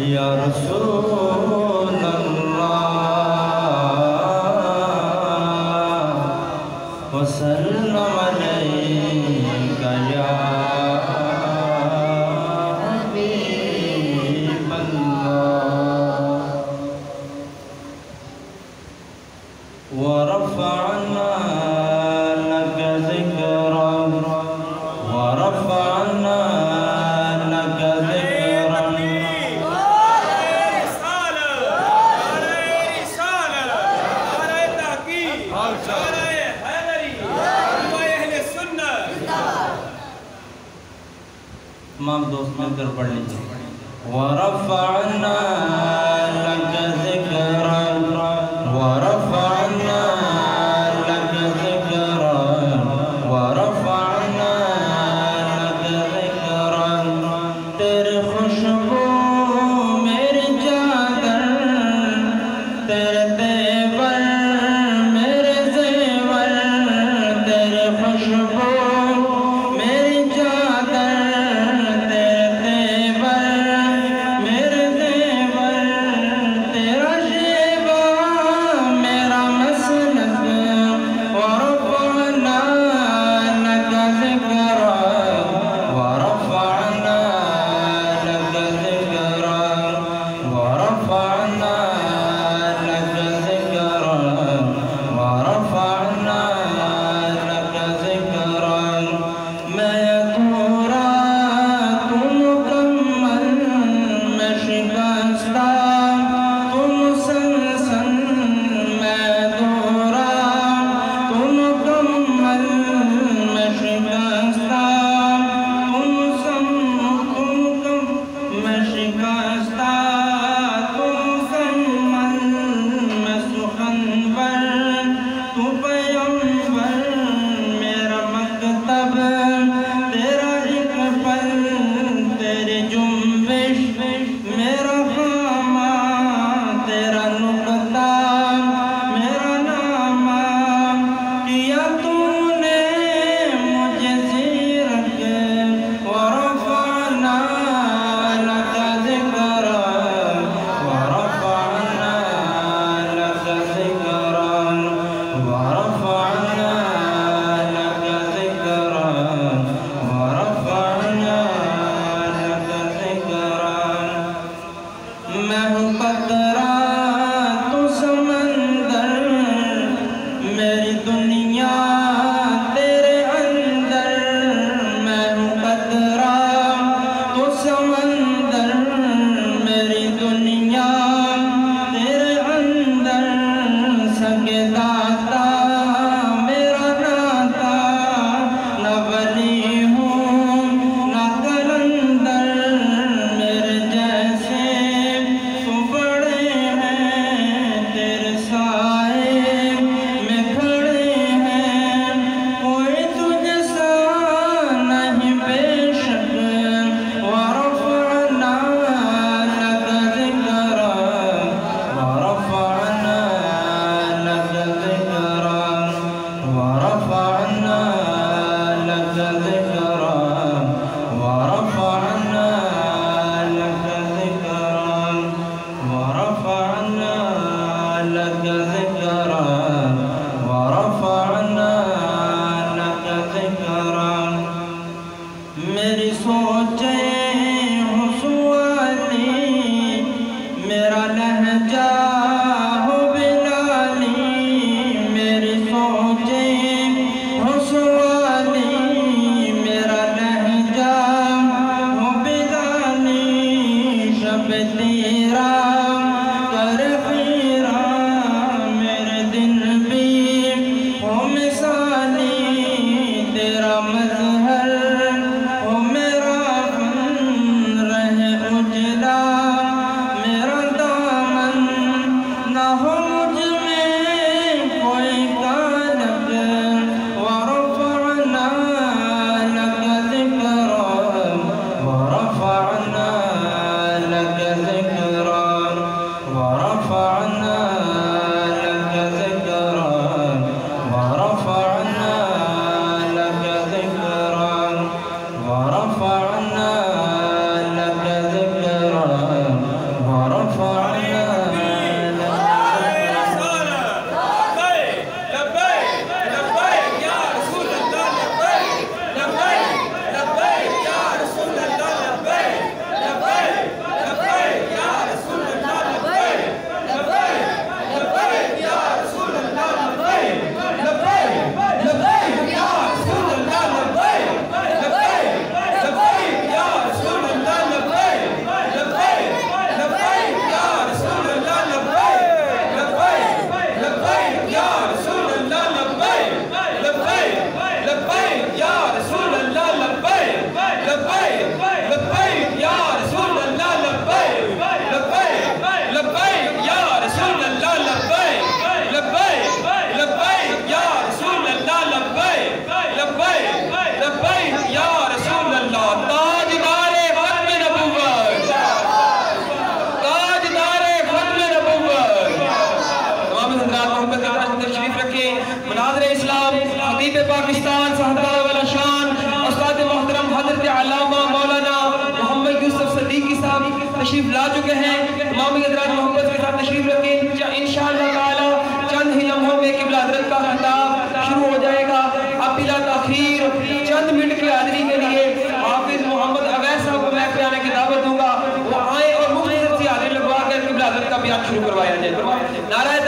یا رسول اللہ وسلم علیک یا حبیب اللہ ورفعنا لك ذکرا ورفعنا لك ذکرا تمام دوست مل کر پڑھ لیجئے وَرَفَعْنَا لَكَ ذِكْرًا وَرَفَعْنَا لَكَ ذِكْرًا وَرَفَعْنَا لَكَ ذِكْرًا تیرے خوشبو میری چادر تیرے تیور میرے زیور تیرے خوشبو میری چادر میری سوچیں حسوالی میرا لہجہ ہو بلالی میری سوچیں حسوالی میرا لہجہ ہو بلالی شب تیرا کر خیرہ میرے دن بھی ہو مثالی تیرا مظہر ہو میرا فن خطیب پاکستان صاحبزادہ والا شان استاد محترم حضرت علامہ مولانا محمد یوسف صدیقی صاحب تشریف لا چکے ہیں. تمام حضرات محبت کے ساتھ تشریف رکھیں. انشاءاللہ تعالی چند ہی لمحوں میں قبلہ حضرت کا خطاب شروع ہو جائے گا. اب بلا تاخیر چند منٹ کی حاضری کے لیے حافظ محمد اویس صاحب کو میں آنے کی دعوت دوں گا. وہ آئیں اور مختصر سی حاضری لگوا کر قبلہ حضرت کا بیان شروع کروایا جائے. نعرہ